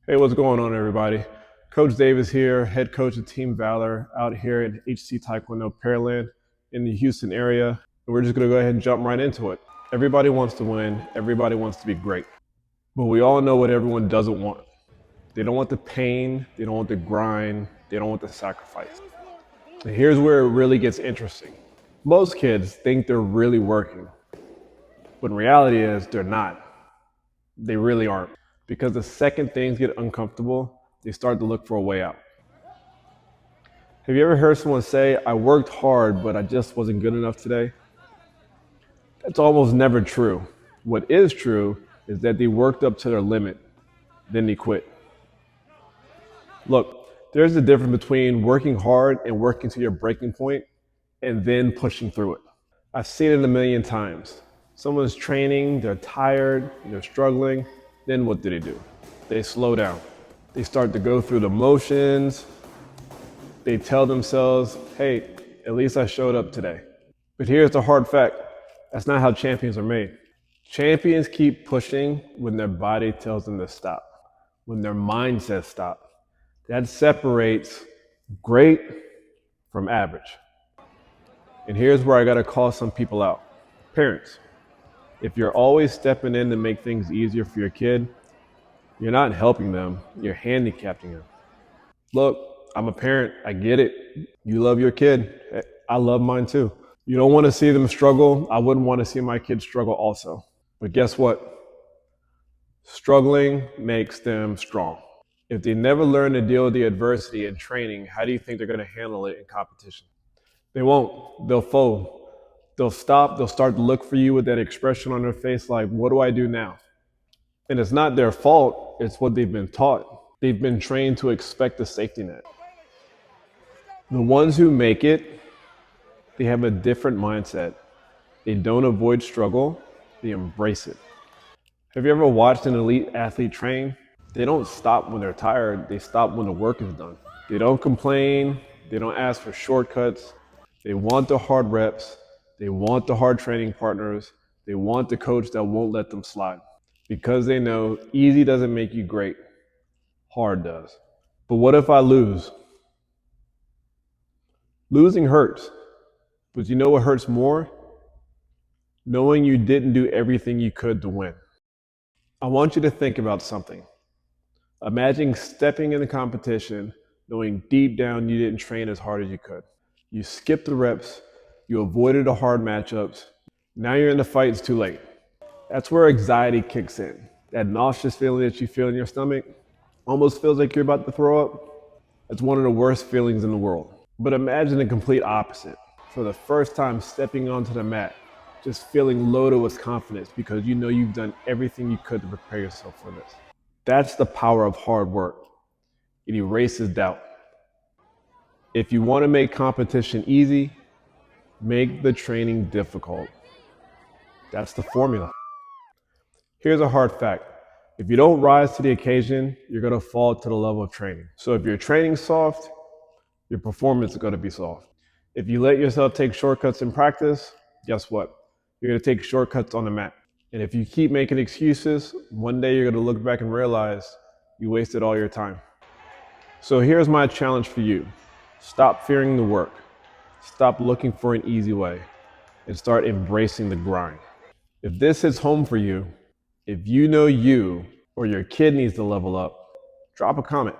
Hey, what's going on, everybody? Coach Davis here, head coach of Team Valor out here at HC Taekwondo Pearland in the Houston area. And we're just going to go ahead and jump right into it. Everybody wants to win. Everybody wants to be great. But we all know what everyone doesn't want. They don't want the pain. They don't want the grind. They don't want the sacrifice. And here's where it really gets interesting. Most kids think they're really working, but in reality is they're not. They really aren't. Because the second things get uncomfortable, they start to look for a way out. Have you ever heard someone say, I worked hard, but I just wasn't good enough today? That's almost never true. What is true is that they worked up to their limit, then they quit. Look, there's a difference between working hard and working to your breaking point and then pushing through it. I've seen it a million times. Someone's training, they're tired, they're struggling. Then what do? They slow down. They start to go through the motions. They tell themselves, hey, at least I showed up today. But here's the hard fact. That's not how champions are made. Champions keep pushing when their body tells them to stop, when their mind says stop. That separates great from average. And here's where I gotta call some people out. Parents. If you're always stepping in to make things easier for your kid, you're not helping them, you're handicapping them. Look, I'm a parent, I get it. You love your kid, I love mine too. You don't want to see them struggle, I wouldn't want to see my kids struggle also. But guess what? Struggling makes them strong. If they never learn to deal with the adversity in training, how do you think they're going to handle it in competition? They won't, they'll fold. They'll stop, they'll start to look for you with that expression on their face like, what do I do now? And it's not their fault, it's what they've been taught. They've been trained to expect a safety net. The ones who make it, they have a different mindset. They don't avoid struggle, they embrace it. Have you ever watched an elite athlete train? They don't stop when they're tired, they stop when the work is done. They don't complain, they don't ask for shortcuts. They want the hard reps. They want the hard training partners. They want the coach that won't let them slide. Because they know easy doesn't make you great. Hard does. But what if I lose? Losing hurts. But you know what hurts more? Knowing you didn't do everything you could to win. I want you to think about something. Imagine stepping in the competition knowing deep down you didn't train as hard as you could. You skipped the reps. You avoided the hard matchups. Now you're in the fight, it's too late. That's where anxiety kicks in. That nauseous feeling that you feel in your stomach almost feels like you're about to throw up. It's one of the worst feelings in the world. But imagine the complete opposite. For the first time stepping onto the mat, just feeling loaded with confidence because you know you've done everything you could to prepare yourself for this. That's the power of hard work. It erases doubt. If you want to make competition easy, make the training difficult. That's the formula. Here's a hard fact. If you don't rise to the occasion, you're going to fall to the level of training. So if you're training soft, your performance is going to be soft. If you let yourself take shortcuts in practice, guess what? You're going to take shortcuts on the mat. And if you keep making excuses, one day you're going to look back and realize you wasted all your time. So here's my challenge for you. Stop fearing the work. Stop looking for an easy way and start embracing the grind. If this hits home for you, if you know you or your kid needs to level up, drop a comment.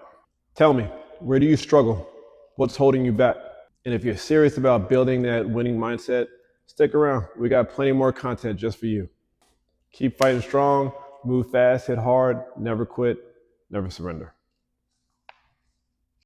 Tell me, where do you struggle? What's holding you back? And if you're serious about building that winning mindset, stick around. We got plenty more content just for you. Keep fighting strong, move fast, hit hard, never quit, never surrender.